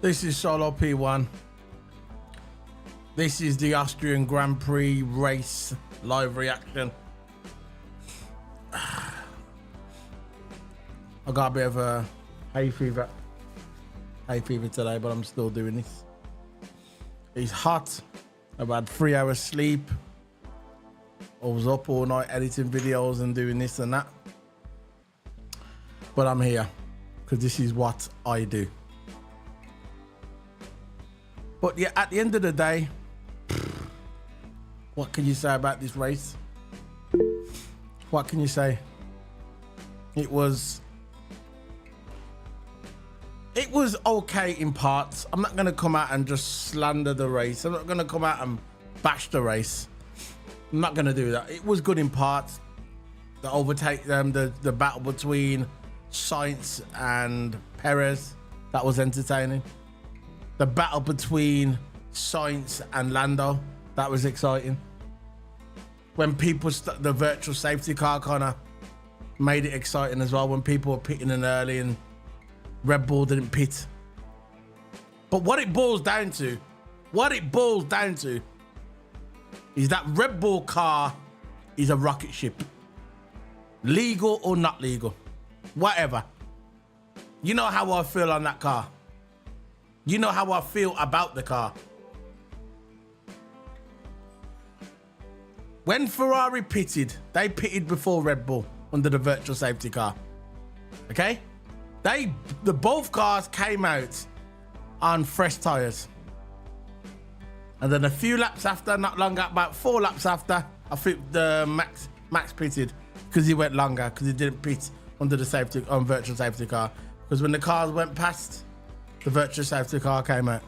This is Solo P1. This is the Austrian Grand Prix race live reaction. I got a bit of a hay fever today, but I'm still doing this. It's hot. I've had 3 hours sleep. I was up all night editing videos and doing this and that. But I'm here because this is what I do. But yeah, at the end of the day, what can you say about this race? What can you say? It was okay in parts. I'm not gonna come out and just slander the race. I'm not gonna come out and bash the race. I'm not gonna do that. It was good in parts. The overtake them, the battle between Sainz and Perez, that was entertaining. The battle between Sainz and Lando, that was exciting. When people, the virtual safety car kind of made it exciting as well, when people were pitting in early and Red Bull didn't pit. But what it boils down to is that Red Bull car is a rocket ship. Legal or not legal, whatever. You know how I feel on that car. You know how I feel about the car. When Ferrari pitted, they pitted before Red Bull under the virtual safety car. Okay? Both cars came out on fresh tires. And then a few laps after, not long, about 4 laps after, I think the Max pitted because he went longer because he didn't pit under the virtual safety car. Because when the cars went past, the virtual safety car came out.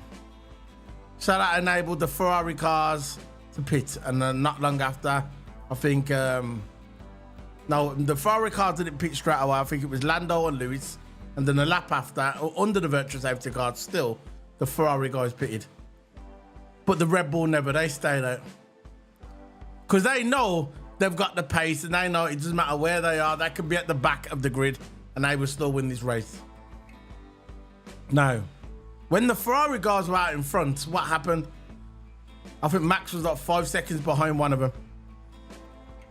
So that enabled the Ferrari cars to pit. And then not long after, I think, no, the Ferrari cars didn't pit straight away. I think it was Lando and Lewis. And then a lap after, under the virtual safety car, still, the Ferrari guys pitted. But the Red Bull never, they stayed out. Because they know they've got the pace and they know it doesn't matter where they are, they could be at the back of the grid and they will still win this race. No. When the Ferrari guys were out in front, what happened? I think Max was like 5 seconds behind one of them.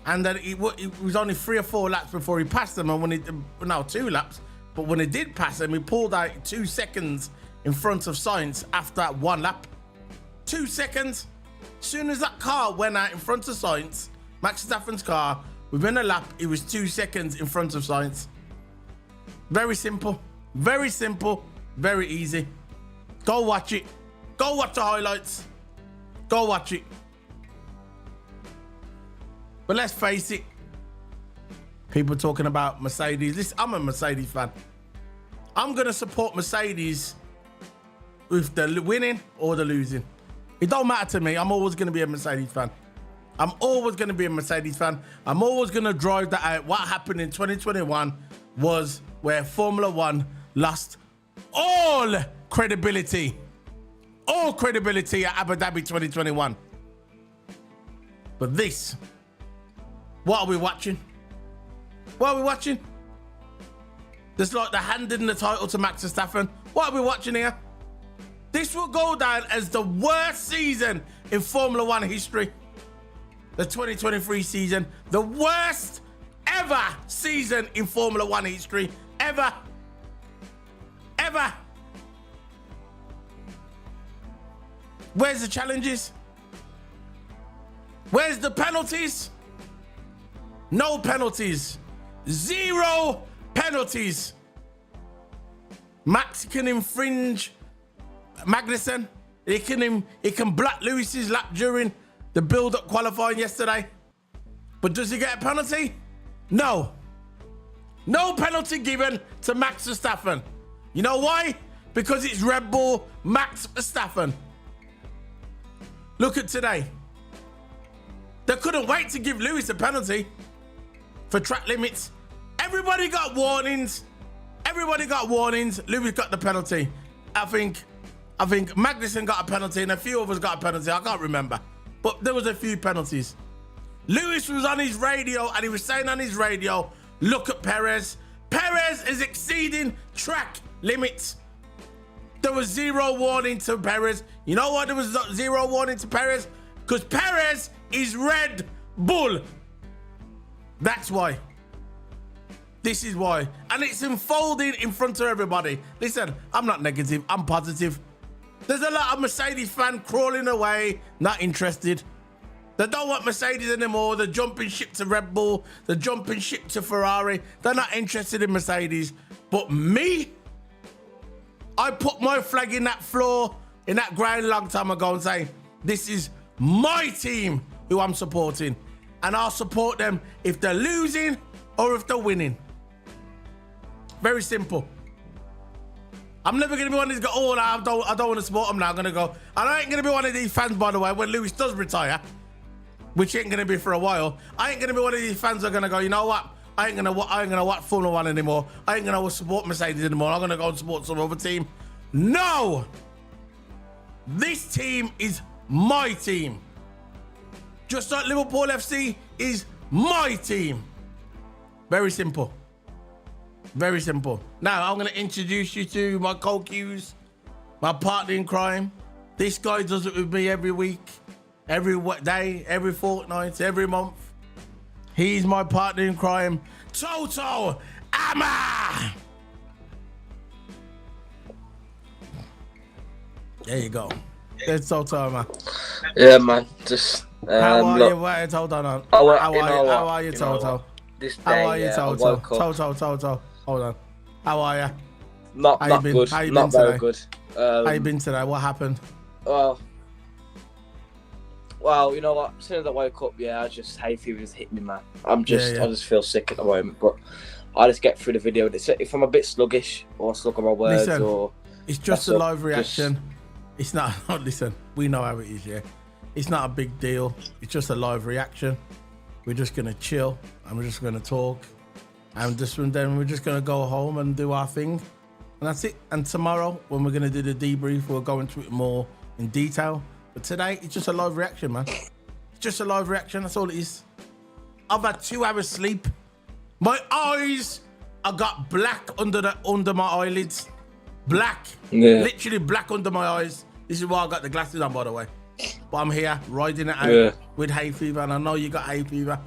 And then it was only 3 or 4 laps before he passed them. And when no, 2 laps. But when he did pass him, he pulled out 2 seconds in front of Sainz after 1 lap. 2 seconds. As soon as that car went out in front of Sainz, Max Verstappen's car, within a lap, it was 2 seconds in front of Sainz. Very simple. Very simple. Very easy. Go watch it. Go watch the highlights. Go watch it. But let's face it. People talking about Mercedes. Listen, I'm a Mercedes fan. I'm going to support Mercedes with the winning or the losing. It don't matter to me. I'm always going to be a Mercedes fan. I'm always going to be a Mercedes fan. I'm always going to drive that out. What happened in 2021 was where Formula One lost all credibility at Abu Dhabi 2021. But this, what are we watching? What are we watching? Just like the handing the title to Max Verstappen. What are we watching here? This will go down as the worst season in Formula One history. The 2023 season, the worst ever season in Formula One history, ever. Ever. Where's the challenges? Where's the penalties? No penalties. 0 penalties. Max can infringe Magnussen. He can block Lewis's lap during the build-up qualifying yesterday. But does he get a penalty? No. No penalty given to Max Verstappen. You know why? Because it's Red Bull Max Verstappen. Look at today. They couldn't wait to give Lewis a penalty for track limits. Everybody got warnings. Everybody got warnings. Lewis got the penalty. I think Magnussen got a penalty and a few of us got a penalty. I can't remember. But there was a few penalties. Lewis was on his radio and he was saying on his radio, look at Perez. Perez is exceeding track limits. there was zero warning to Perez? You know why there was zero warning to Perez? Because Perez is Red Bull. That's why. This is why. And it's unfolding in front of everybody. Listen, I'm not negative. I'm positive. There's a lot of Mercedes fans crawling away, not interested. They don't want Mercedes anymore. They're jumping ship to Red Bull. They're jumping ship to Ferrari. They're not interested in Mercedes. But me, I put my flag in that floor, in that ground a long time ago and say, this is my team who I'm supporting. And I'll support them if they're losing or if they're winning. Very simple. I'm never going to be one of these guys, oh, I don't want to support them now. I'm going to go. And I ain't going to be one of these fans, by the way, when Lewis does retire, which ain't going to be for a while. I ain't going to be one of these fans that are going to go, you know what? I ain't going to watch Formula 1 anymore. I ain't going to support Mercedes anymore. I'm going to go and support some other team. No! This team is my team. Just like Liverpool FC is my team. Very simple. Very simple. Now, I'm going to introduce you to my co-Qs, my partner in crime. This guy does it with me every week, every day, every fortnight, every month. He's my partner in crime, TOTO Amma. There you go. There's TOTO Amma. Yeah, man. Just how are look, you? Wait, hold on. How Are you, TOTO? This day, How are you, TOTO? TOTO. Hold on. How are you? Not good. How you not been very today? good. How you been today? What happened? Well, you know what? As soon as I woke up, I just hay fever just hit me, man. I just feel sick at the moment, but I just get through the video. If I'm a bit sluggish or slug on my words, listen, it's just a live reaction. It's not. Listen, we know how it is, yeah. It's not a big deal. It's just a live reaction. We're just gonna chill and we're just gonna talk, and then we're just gonna go home and do our thing, and that's it. And tomorrow, when we're gonna do the debrief, we'll go into it more in detail. But today, it's just a live reaction, man. It's just a live reaction. That's all it is. I've had 2 hours sleep. My eyes, I got black under my eyelids. Black, literally black under my eyes. This is why I got the glasses on, by the way. But I'm here riding it out with hay fever, and I know you got hay fever.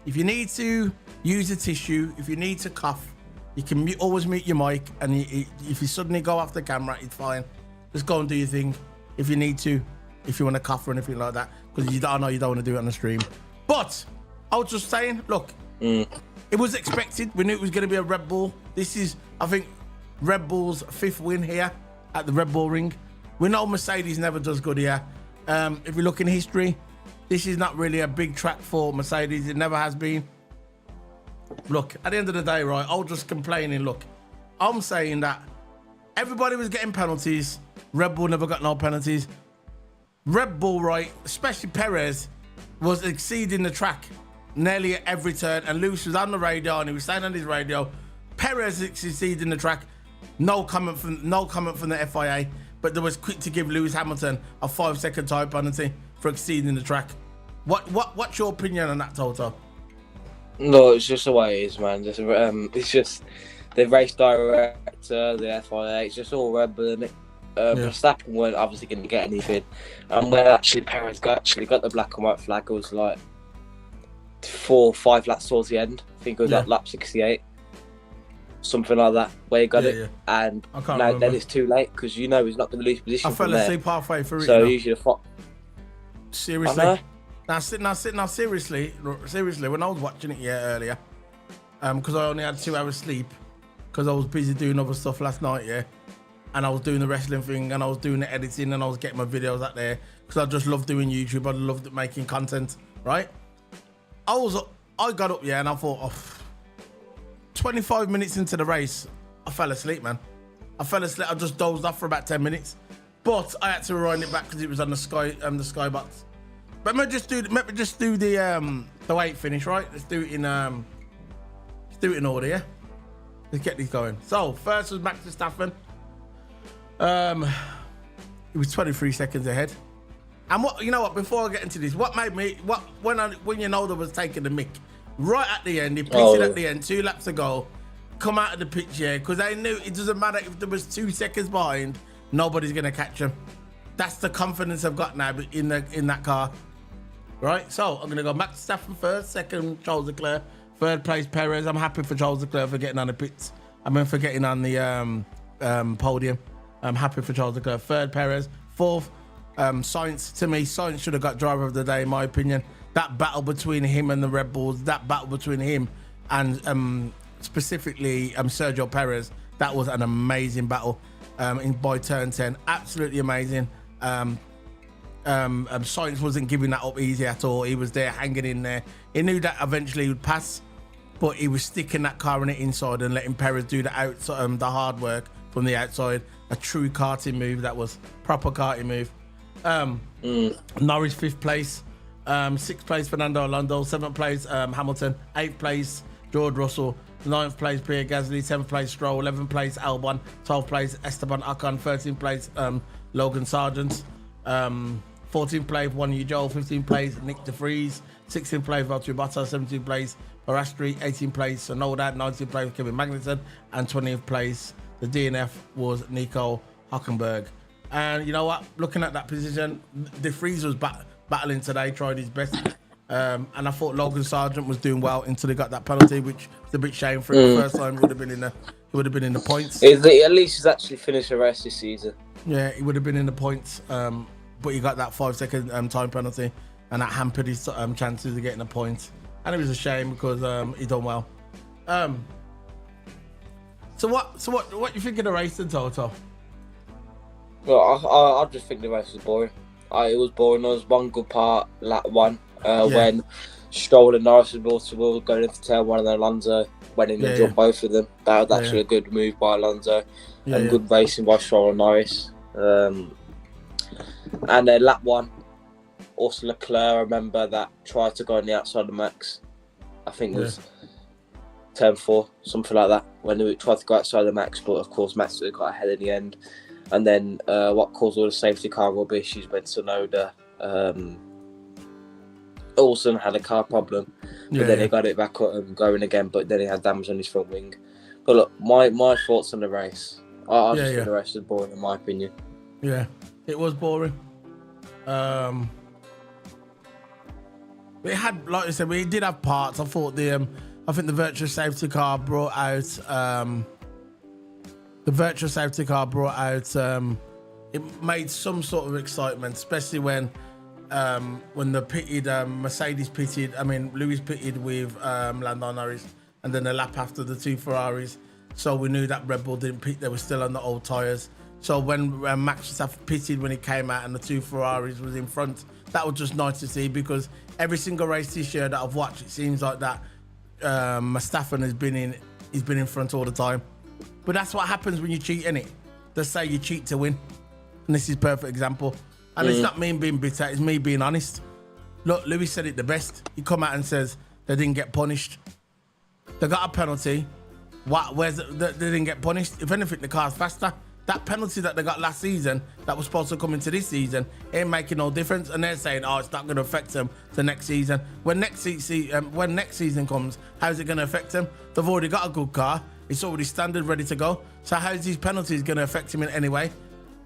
If you need to use a tissue, if you need to cough, you can always mute your mic, and if you suddenly go off the camera, it's fine. Just go and do your thing if you need to, if you want to cough or anything like that, because I know you don't want to do it on the stream. But I was just saying, look, it was expected. We knew it was going to be a Red Bull. This is, I think, Red Bull's 5th win here at the Red Bull Ring. We know Mercedes never does good here. If we look in history, this is not really a big track for Mercedes. It never has been. Look, at the end of the day, right, I was just complaining. Look, I'm saying that everybody was getting penalties. Red Bull never got no penalties. Red Bull, right, especially Perez, was exceeding the track nearly at every turn. And Lewis was on the radio and he was saying on his radio, Perez is exceeding the track. No comment from the FIA. But they was quick to give Lewis Hamilton a 5-second time penalty for exceeding the track. What's your opinion on that, TOTO? No, it's just the way it is, man. It's just the race director, the FIA. It's just all Red Bull, isn't it? Verstappen weren't obviously going to get anything, and when actually Perez got the black and white flag, it was like 4 or 5 laps towards the end. I think it was like lap 68. Something like that, where he got it, and now then it's too late because he's not going to lose position. I fell asleep halfway through it. So usually seriously, now seriously, when I was watching it earlier, because I only had 2 hours sleep because I was busy doing other stuff last night, and I was doing the wrestling thing and I was doing the editing and I was getting my videos out there because I just love doing YouTube. I loved making content, right? I got up and I thought, 25 minutes into the race, I fell asleep, man. I just dozed off for about 10 minutes, but I had to rewind it back because it was on the skybox. But let me just do the way it finished, right? Let's do it in order, yeah. Let's get these going. So first was Max Verstappen. It was 23 seconds ahead. And before I get into this, what made me when you know there was taking the mick. Right at the end, he pitted at the end, 2 laps ago, come out of the pitch, because they knew it doesn't matter if there was 2 seconds behind, nobody's gonna catch him. That's the confidence I've got now in that car. Right, so I'm gonna go Max Verstappen first, second Charles Leclerc, third place Perez. I'm happy for Charles Leclerc for getting on the pits. For getting on the podium. I'm happy for Charles Leclerc. Third Perez, fourth Sainz. To me, Sainz should have got driver of the day in my opinion. That battle between him and the Red Bulls, that battle between him and specifically Sergio Perez, that was an amazing battle by turn 10. Absolutely amazing. Sainz wasn't giving that up easy at all. He was there hanging in there. He knew that eventually he would pass, but he was sticking that car on the inside and letting Perez do the outside, the hard work from the outside. A true karting move. That was proper karting move. Norris 5th place, 6th place Fernando Alonso, 7th place Hamilton, 8th place George Russell, 9th place Pierre Gasly, 7th place Stroll, 11th place Albon, 12th place Esteban Ocon, 13th place Logan Sargent, 14th place Juan Yu-Zhou, 15th place Nick De Vries, 16th place Valtteri Bottas, 17th place Piastri, 18th place Tsunoda, 19th place Kevin Magnussen, and 20th place the DNF was Nico Hülkenberg. And you know what? Looking at that position, De Vries was battling today, tried his best. And I thought Logan Sargent was doing well until he got that penalty, which was a bit shame for him. The first time he would have been in the points. At least he's actually finished a race this season. Yeah, he would have been in the points. But he got that 5-second time penalty, and that hampered his chances of getting a point. And it was a shame because he done well. So what you think of the race in Toto? Well, I just think the race was boring. It was boring. There was one good part, lap one, when Stroll and Norris were going into turn one, and Alonso went in and jumped both of them. That was actually a good move by Alonso, and good racing by Stroll and Norris. And then lap one, also Leclerc, I remember that tried to go on the outside of Max. I think it was turn 4, something like that, when they tried to go outside the Max, but of course Max got ahead in the end. And then what caused all the safety car rubbish is when Tsunoda also had a car problem, but then he got it back going again, but then he had damage on his front wing. But look, my thoughts on the race, I just think the race was boring in my opinion. Yeah, it was boring. We had, like I said, we did have parts. I thought I think the virtual safety car brought out it made some sort of excitement, especially when the pitted Mercedes pitted. Lewis pitted with Lando Norris, and then the lap after the 2 Ferraris. So we knew that Red Bull didn't pit; they were still on the old tyres. So when Max Verstappen pitted when he came out and the 2 Ferraris was in front, that was just nice to see, because every single race this year that I've watched, it seems like that Verstappen has been in front all the time. But that's what happens when you cheat, innit? They say you cheat to win, and this is a perfect example. And it's not me being bitter; it's me being honest. Look, Lewis said it the best. He come out and says they didn't get punished. They got a penalty. They didn't get punished. If anything, the car's faster. That penalty that they got last season, that was supposed to come into this season, ain't making no difference. And they're saying, oh, it's not going to affect them the next season. When next season comes, how's it going to affect them? They've already got a good car. It's already standard, ready to go. So how's these penalties going to affect him in any way?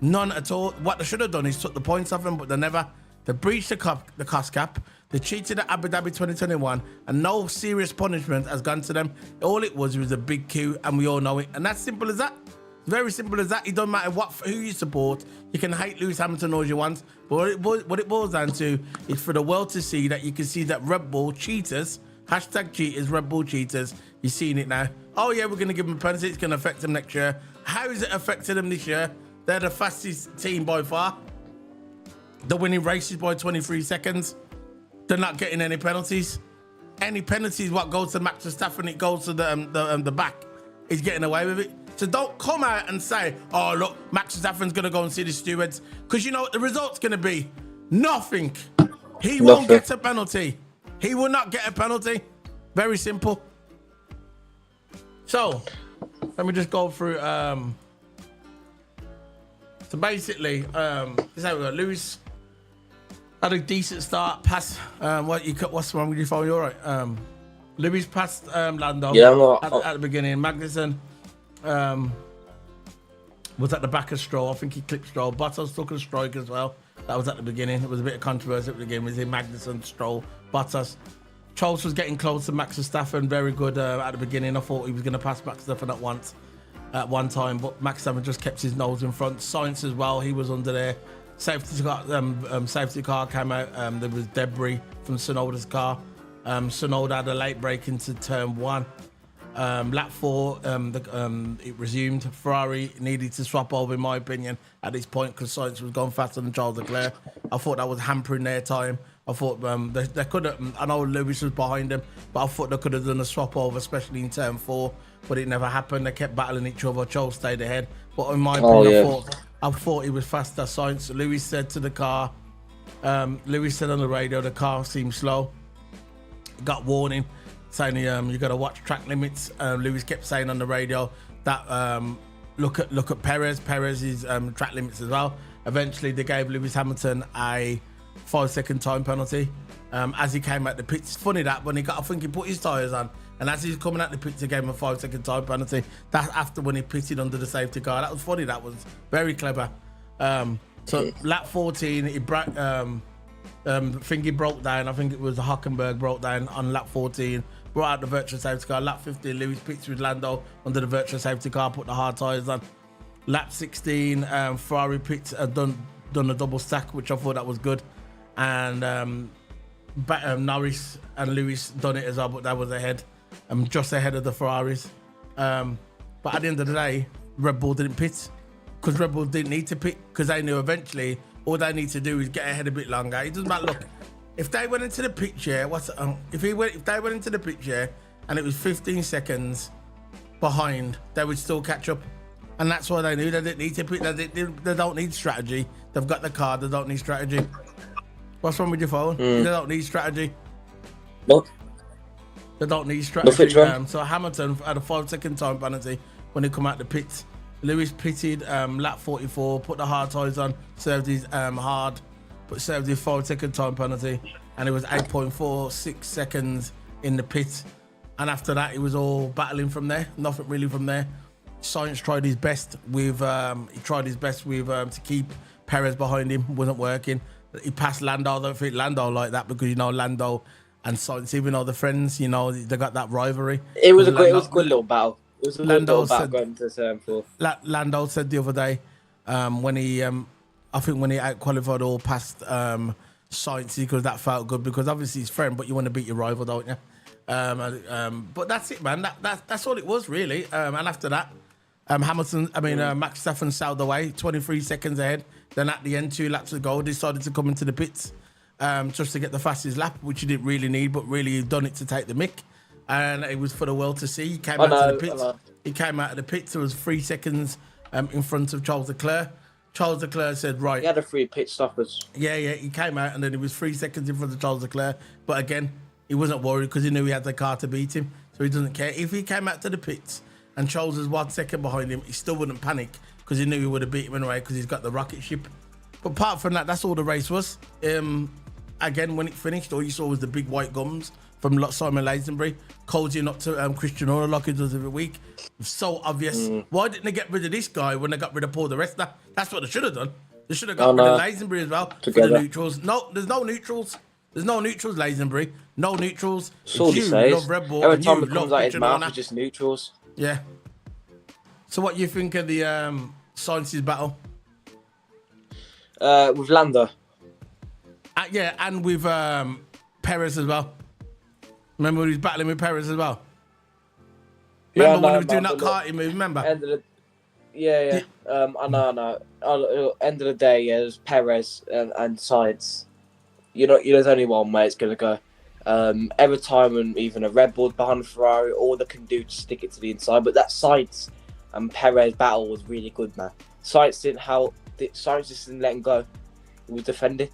None at all. What they should have done is took the points off him, but they never. They breached the cost cap. They cheated at Abu Dhabi 2021, and no serious punishment has gone to them. All it was a big queue, and we all know it. And that's simple as that. Very simple as that. It doesn't matter who you support. You can hate Lewis Hamilton all you want, but what it boils down to is for the world to see that you can see that Red Bull cheaters, #cheaters, Red Bull cheaters, you're seeing it now. Oh yeah, we're going to give them a penalty. It's going to affect them next year. How is it affecting them this year? They're the fastest team by far. They're winning races by 23 seconds. They're not getting any penalties. Any penalties, what goes to Max Verstappen, it goes to the back. He's getting away with it. So don't come out and say, oh, look, Max Verstappen's going to go and see the stewards. Because you know what the result's going to be? Nothing. He won't get a penalty. He will not get a penalty. Very simple. So, let me just go through. So basically, this how we go. Lewis had a decent start. Pass. What's wrong with your phone? You all right? Lewis passed Lando at the beginning. Magnussen was at the back of Stroll. I think he clipped Stroll. Bottas took a strike as well. That was at the beginning. It was a bit of controversy at the beginning. Was it Magnussen, Stroll, Bottas? Charles was getting close to Max Verstappen. Very good at the beginning. I thought he was going to pass Max Verstappen at one time, but Max Verstappen just kept his nose in front. Sainz as well. He was under there. Safety car came out. There was debris from Tsunoda's car. Tsunoda had a late break into turn 1. Lap 4, it resumed. Ferrari needed to swap over, in my opinion, at this point because Sainz was going faster than Charles Leclerc. I thought that was hampering their time. I thought they could have. I know Lewis was behind them, but I thought they could have done a swap over, especially in turn 4. But it never happened. They kept battling each other. Charles stayed ahead. But in my opinion, I thought he was faster. Sainz. Lewis said to the car. Lewis said on the radio the car seemed slow. Got warning saying you got to watch track limits. Lewis kept saying on the radio that look at Perez's track limits as well. Eventually they gave Lewis Hamilton a 5-second time penalty as he came out the pits. It's funny that when I think he put his tyres on, and as he's coming out the pits, he gave him a 5-second time penalty. That's after when he pitted under the safety car. That was funny. That was very clever. So lap 14, he broke down. I think it was Hockenberg broke down on lap 14. Brought out the virtual safety car. Lap 15, Lewis pits with Lando under the virtual safety car, put the hard tyres on. Lap 16, Ferrari pits done a double stack, which I thought that was good. And Norris and Lewis done it as well, but that was ahead. Just ahead of the Ferraris. But at the end of the day, Red Bull didn't pit because Red Bull didn't need to pit because they knew eventually all they need to do is get ahead a bit longer. It doesn't matter. Look, if they went into the pit share, if they went into the pit share and it was 15 seconds behind, they would still catch up. And that's why they knew they didn't need to pit. They don't need strategy. They've got the car. They don't need strategy. What's wrong with your phone? They don't need strategy. What? They don't need strategy. So Hamilton had a 5-second time penalty when he come out the pits. Lewis pitted lap 44, put the hard tyres on, served his served his 5-second time penalty, and it was 8.46 seconds in the pit. And after that, it was all battling from there. Nothing really from there. Sainz tried his best with to keep Perez behind him. Wasn't working. He passed Lando. I don't think Lando like that because Lando and Sainz, even though they're friends, they got that rivalry. It was a good little battle. It was a little battle going to turn 4. Lando said the other day when he out qualified all past Sainz because that felt good because obviously he's friend, but you want to beat your rival, don't you? But that's it, man. That's all it was really. And after that, Max Verstappen sailed away 23 seconds ahead. Then at the end, 2 laps to go, decided to come into the pits just to get the fastest lap, which he didn't really need, but really done it to take the mick. And it was for the world to see. He came out of the pits. He came out of the pits. There was 3 seconds in front of Charles Leclerc. Charles Leclerc said, right. He had a 3 pit stoppers. Yeah. He came out and then it was 3 seconds in front of Charles Leclerc. But again, he wasn't worried because he knew he had the car to beat him. So he doesn't care. If he came out to the pits and Charles was 1 second behind him, he still wouldn't panic because he knew he would have beat him anyway because he's got the rocket ship. But apart from that, that's all the race was. Again, when it finished, all you saw was the big white gums from Simon Lazenbury, cozying up to Christian Horner like he does every week. So obvious. Why didn't they get rid of this guy when they got rid of Paul di Resta? That's what they should have done. They should have got rid of Lazenbury as well for the neutrals. No, there's no neutrals. There's no neutrals, Lazenbury. No neutrals. That's all he says. Love Red Bull, every time it comes out his mouth, it's just neutrals. Yeah. So what do you think of the Sainz's battle? With Lando. Yeah, and with Perez as well. Remember when he was battling with Perez as well? Remember when he was doing that karting move, remember? I know. End of the day, there's Perez and Sainz. There's only one way it's going to go. Every time when even a Red Bull behind a Ferrari, all they can do is stick it to the inside. But that Sainz and Perez battle was really good, man. Sainz just didn't let him go. He was defending.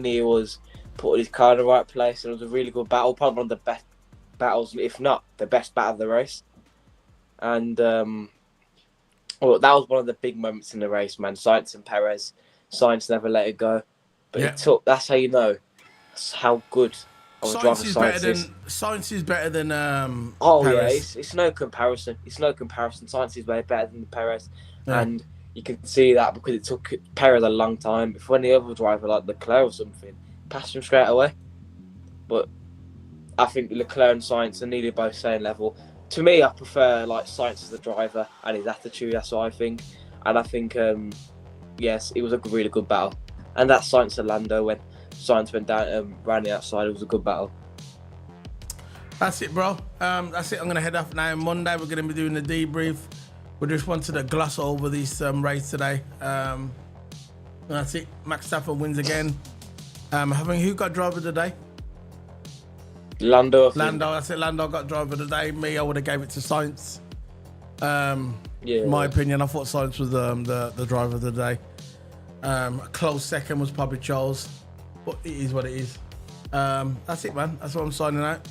He was putting his car in the right place. And it was a really good battle. Probably one of the best battles, if not the best battle of the race. And that was one of the big moments in the race, man. Sainz and Perez. Sainz never let it go. But that's how you know how good of a driver Sainz is. Sainz is better than Perez. It's no comparison. Sainz is way better than Perez. Yeah. and you can see that because it took Perez a long time. Before any other driver like Leclerc or something passed him straight away. But I think Leclerc and Sainz are nearly both same level. To me, I prefer like Sainz as the driver and his attitude. That's what I think. And I think, yes, it was a really good battle. And that Sainz to Lando when Sainz went down, ran the outside, it was a good battle. That's it, bro. That's it. I'm gonna head off now. Monday, we're gonna be doing the debrief. We just wanted to gloss over this race today. That's it. Max Stafford wins again. Who got driver of the day? Lando. That's it. Lando got driver of the day. Me, I would have gave it to Sainz. Yeah. My opinion, I thought Sainz was the driver of the day. A close second was probably Charles, but it is what it is. That's it, man. That's what I'm signing out.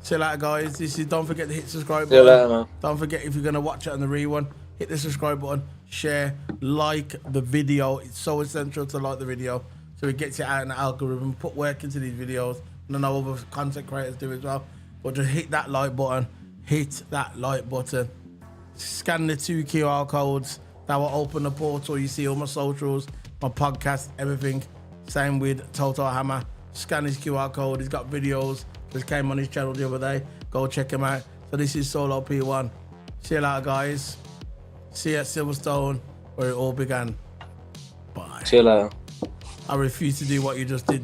See you later, guys. Don't forget to hit subscribe button. See you later, man. Don't forget, if you're gonna watch it on the rerun, hit the subscribe button, share, like the video. It's so essential to like the video, so it gets it out in the algorithm. Put work into these videos. And I know other content creators do as well. But just hit that like button. Hit that like button. Scan the 2 QR codes that will open the portal. You see all my socials, my podcast, everything. Same with Toto Hammer. Scan his QR code. He's got videos. Just came on his channel the other day. Go check him out. So this is Solo P1. See you later, guys. See you at Silverstone, where it all began. Bye. See you later. I refuse to do what you just did there.